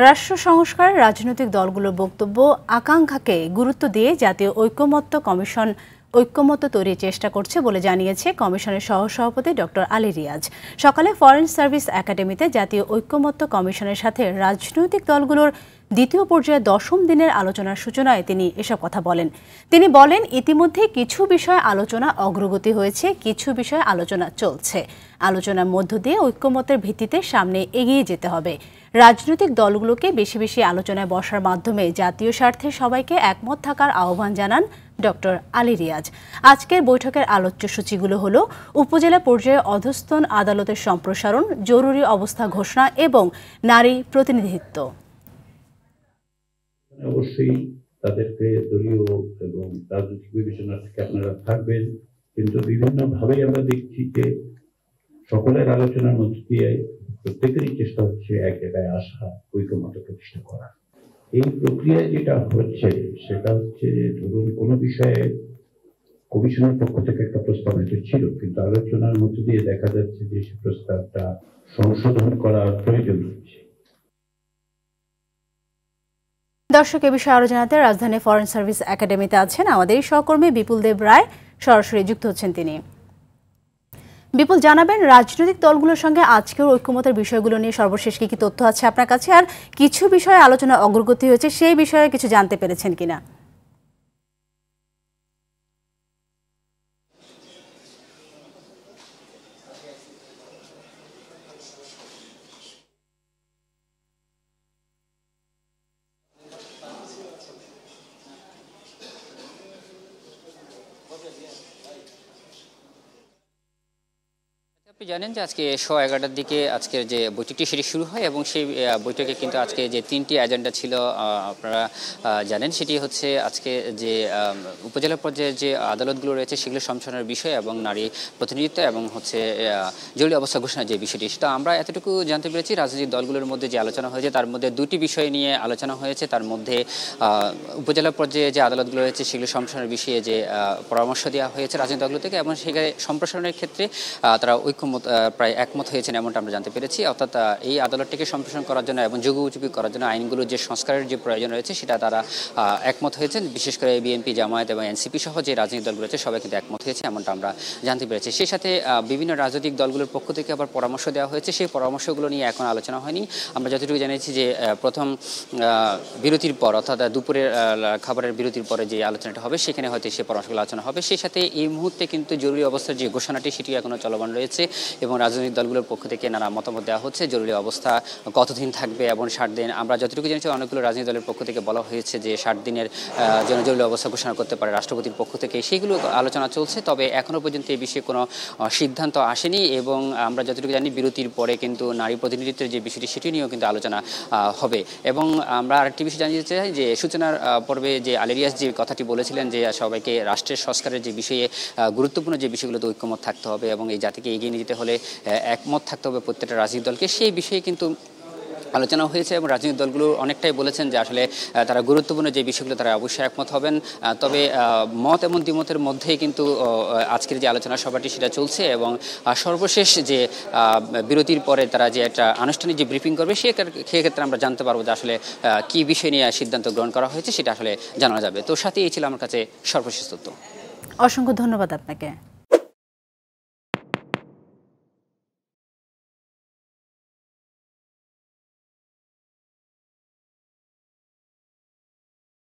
রাষ্ট্র সংস্কার রাজনৈতিক দলগুলোর বক্তব্য আকাঙ্ক্ষাকে গুরুত্ব দিয়ে জাতীয় ঐকমত্য তৈরির চেষ্টা করছে বলে জানিয়েছে কমিশনের সহসভাপতি ডক্টর আলী রিয়াজ। সকালে ফরেন সার্ভিস একাডেমিতে জাতীয় ঐকমত্য কমিশনের সাথে রাজনৈতিক দলগুলোর দ্বিতীয় পর্যায়ে 10ম দিনের আলোচনার সূচনায় তিনি এসব কথা বলেন। তিনি বলেন, ইতিমধ্যে কিছু বিষয়ে আলোচনা অগ্রগতি হয়েছে, কিছু বিষয়ে আলোচনা চলছে। আলোচনার মধ্য দিয়ে ঐকমত্যের ভিত্তিতে সামনে এগিয়ে যেতে হবে। রাজনৈতিক দলগুলোকে বেশি বেশি আলোচনায় বসার মাধ্যমে জাতীয় স্বার্থে সবাইকে একমত থাকার আহ্বান জানান ডক্টর আলী রিয়াজ। আজকের বৈঠকের আলোচ্য সূচিগুলো হলো উপজেলা পর্যায়ে অধস্তন আদালতের সম্প্রসারণ, জরুরি অবস্থা ঘোষণা এবং নারী প্রতিনিধিত্ব। অবশ্যই তাদেরকে দলীয় এবং রাজনৈতিক বিবেচনা থেকে আপনারা থাকবেন, কিন্তু বিভিন্নভাবে আমরা দেখছি যে সকলের আলোচনার মধ্য দিয়ে প্রত্যেকেরই চেষ্টা হচ্ছে এক জায়গায় আসা, ঐকমত্য প্রতিষ্ঠা করা। এই প্রক্রিয়ায় যেটা হচ্ছে সেটা হচ্ছে যে ধরুন কোনো বিষয়ে কমিশনের পক্ষ থেকে একটা প্রস্তাব ছিল, কিন্তু আলোচনার মধ্য দিয়ে দেখা যাচ্ছে যে সে প্রস্তাবটা সংশোধন করার প্রয়োজন রয়েছে। দর্শক, এ বিষয়ে আরো জানাতে রাজধানী ফরেন সার্ভিস একাডেমিতে আছেন আমাদের সহকর্মী বিপুল দেব রায়, সরাসরি যুক্ত হচ্ছেন তিনি। বিপুল, জানাবেন রাজনৈতিক দলগুলোর সঙ্গে আজকের ঐকমত্যের বিষয়গুলো নিয়ে সর্বশেষ কি তথ্য আছে আপনার কাছে, আর কিছু বিষয়ে আলোচনা অগ্রগতি হয়েছে সেই বিষয়ে কিছু জানতে পেরেছেন কিনা? আপনি জানেন যে আজকে 11:30টার দিকে আজকের যে বৈঠকটি সেটি শুরু হয় এবং সেই বৈঠকে কিন্তু আজকে যে 3টি এজেন্ডা ছিল আপনারা জানেন, সেটি হচ্ছে আজকে যে উপজেলা পর্যায়ে যে আদালতগুলো রয়েছে সেগুলো সম্প্রসারণের বিষয় এবং নারী প্রতিনিধিত্ব এবং হচ্ছে জরুরি অবস্থা ঘোষণার যে বিষয়টি, সেটা আমরা এতটুকু জানতে পেরেছি। রাজনৈতিক দলগুলোর মধ্যে যে আলোচনা হয়েছে তার মধ্যে 2টি বিষয় নিয়ে আলোচনা হয়েছে। তার মধ্যে উপজেলা পর্যায়ে যে আদালতগুলো রয়েছে সেগুলো সম্প্রসারণের বিষয়ে যে পরামর্শ দেওয়া হয়েছে রাজনৈতিক দলগুলো থেকে, এবং সেখানে সম্প্রসারণের ক্ষেত্রে তারা প্রায় একমত হয়েছেন এমনটা আমরা জানতে পেরেছি। অর্থাৎ এই আদালতটিকে সম্প্রসারণ করার জন্য এবং যুগোপযোগী করার জন্য আইনগুলোর যে সংস্কারের যে প্রয়োজন রয়েছে সেটা তারা একমত হয়েছেন। বিশেষ করে বিএনপি, জামায়াত এবং এনসিপি সহ যে রাজনৈতিক দলগুলো রয়েছে সবাই কিন্তু একমত হয়েছে এমনটা আমরা জানতে পেরেছি। সেই সাথে বিভিন্ন রাজনৈতিক দলগুলোর পক্ষ থেকে আবার পরামর্শ দেওয়া হয়েছে। সেই পরামর্শগুলো নিয়ে এখন আলোচনা হয়নি। আমরা যতটুকু জানিয়েছি যে প্রথম বিরতির পর, অর্থাৎ দুপুরের খাবারের বিরতির পরে যে আলোচনাটা হবে সেখানে হয়তো সেই পরামর্শগুলো আলোচনা হবে। সেই সাথে এই মুহূর্তে কিন্তু জরুরি অবস্থার যে ঘোষণাটি সেটিও এখনও চলমান রয়েছে এবং রাজনৈতিক দলগুলোর পক্ষ থেকে নানা মতামত দেওয়া হচ্ছে। জরুরি অবস্থা কতদিন থাকবে এবং 60 দিন, আমরা যতটুকু জানিয়েছি অনেকগুলো রাজনৈতিক দলের পক্ষ থেকে বলা হয়েছে যে 60 দিনের জন্য জরুরি অবস্থা ঘোষণা করতে পারে রাষ্ট্রপতির পক্ষ থেকে, সেইগুলো আলোচনা চলছে। তবে এখনও পর্যন্ত এই বিষয়ে কোনো সিদ্ধান্ত আসেনি এবং আমরা যতটুকু জানি বিরতির পরে কিন্তু নারী প্রতিনিধিত্বের যে বিষয়টি সেটি নিয়েও কিন্তু আলোচনা হবে। এবং আমরা আরেকটি বিষয় জানিয়ে চাই যে সূচনার পর্বে যে আলী রিয়াজ যে কথাটি বলেছিলেন যে সবাইকে রাষ্ট্রের সংস্কারের যে বিষয়ে গুরুত্বপূর্ণ যে বিষয়গুলোতে ঐকমত থাকতে হবে এবং এই জাতিকে এগিয়ে নিয়ে যেতে হলে একমত থাকতে হবে প্রত্যেকটা রাজনৈতিক দলকে, সেই বিষয়ে কিন্তু আলোচনা হয়েছে এবং রাজনৈতিক দলগুলো অনেকটাই বলেছেন যে আসলে তারা গুরুত্বপূর্ণ যে বিষয়গুলো তারা অবশ্যই একমত হবেন। তবে মত এবং দ্বিমতের মধ্যেই কিন্তু আজকের যে আলোচনা সভাটি সেটা চলছে এবং সর্বশেষ যে বিরতির পরে তারা যে একটা আনুষ্ঠানিক যে ব্রিফিং করবে সেক্ষেত্রে আমরা জানতে পারবো যে আসলে কী বিষয় নিয়ে সিদ্ধান্ত গ্রহণ করা হয়েছে সেটা আসলে জানা যাবে। তো সাথে এই ছিল আমার কাছে সর্বশেষ তথ্য। অসংখ্য ধন্যবাদ আপনাকে।